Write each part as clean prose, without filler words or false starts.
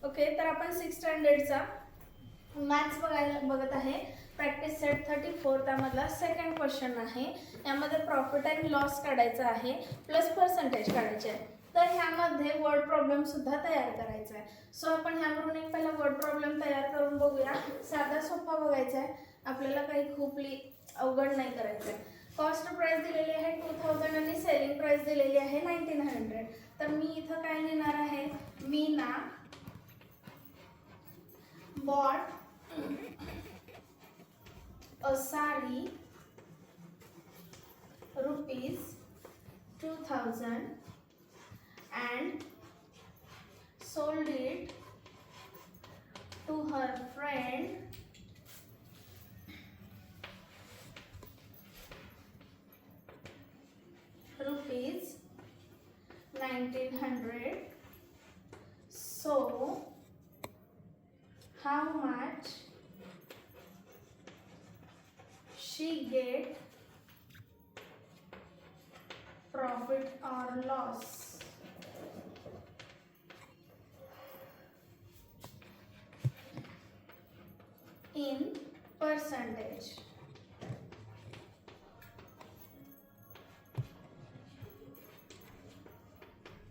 Okay, तर आपण 6th स्टँडर्डचा maths बघत आहे. प्रॅक्टिस सेट 34 त्यामधला सेकंड क्वेश्चन आहे. यामध्ये प्रॉफिट अँड लॉस काढायचा आहे प्लस पर्सेंटेज काढायचे आहे. तर ह्यामध्ये वर्ड प्रॉब्लेम सुद्धा तयार करायचा आहे. सो आपण ह्यावरून एक पहिला वर्ड प्रॉब्लेम तयार करून बघूया. साधा सोपा बघायचा आहे, आपल्याला काही खूप अवघड नाही करायचं आहे. कॉस्ट प्राइस दिलेली आहे 2000 आणि सेलिंग प्राइस दिलेली आहे 1900. तर मी इथं काय लिहिणार आहे, Meena bought a sari rupees 2000 and sold it to her friend rupees 1900. So how much she get profit or loss? In percentage.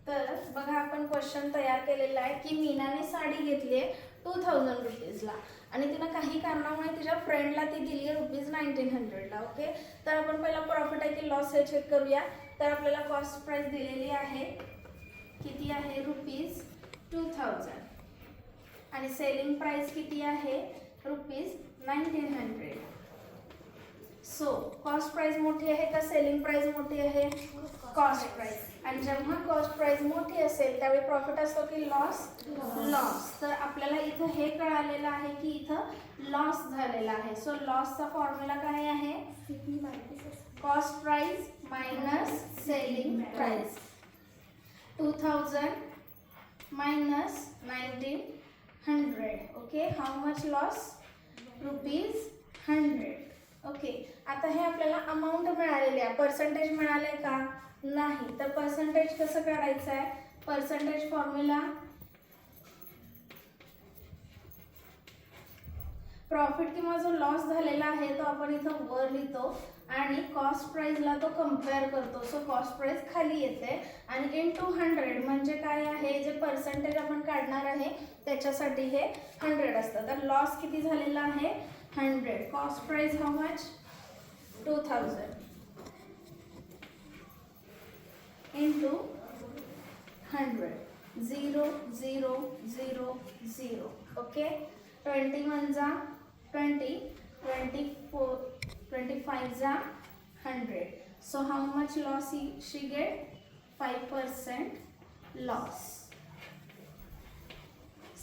तर बघा, आपण क्वेश्चन तयार केलेला आहे की मीनाने साडी घेतली आहे 2000 रुपीजला आणि तिनं काही कारणामुळे तिच्या फ्रेंडला ती दिली आहे रुपीज 1900ला. ओके, तर आपण पहिला प्रॉफिट आहे की लॉस हे चेक करूया. तर आपल्याला कॉस्ट प्राइस दिलेली आहे, किती आहे, रुपीज 2000 आणि सेलिंग प्राइस किती आहे, रुपीज 1900. सो कॉस्ट प्राइस मोठी आहे का सेलिंग प्राइस मोठी आहे, कॉस्ट प्राइस. आणि जेव्हा कॉस्ट प्राइस मोठी असेल त्यावेळी प्रॉफिट असतो की लॉस, लॉस. तर आपल्याला इथं हे कळालेलं आहे की इथं लॉस झालेला आहे. सो लॉसचा फॉर्म्युला काय आहे, cost price minus selling price. 2000 minus 1900. Okay, how much loss, rupees 100. Okay, आता हे आपल्याला अमाऊंट मिळालेली आहे, पर्सेंटेज मिळाले का नाही. तर पर्सेंटेज कसं काढायचं आहे, पर्सेंटेज फॉर्म्युला प्रॉफिट किंवा जो लॉस झालेला आहे तो आपण इथं वर लिहितो आणि कॉस्ट प्राइसला तो कम्पेअर करतो. सो कॉस्ट प्राइस खाली येते आणि इन 200 म्हणजे काय आहे, जे पर्सेंटेज आपण काढणार आहे त्याच्यासाठी हे 100 असतं. तर लॉस किती झालेला आहे, 100. Cost price how much, 2000 into 100. 0 0 0 0. Okay, 21 जा 20, 24, 25 जा 100. So how much loss she get, 5% loss.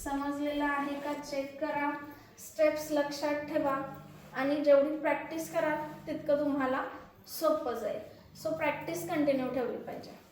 समजलेलं आहे का, चेक करा, स्टेप्स लक्षात ठेवा आणि जेवढी प्रॅक्टिस करा तितकं तुम्हाला सोपं जाईल. सो प्रॅक्टिस कंटिन्यू ठेवली पाहिजे.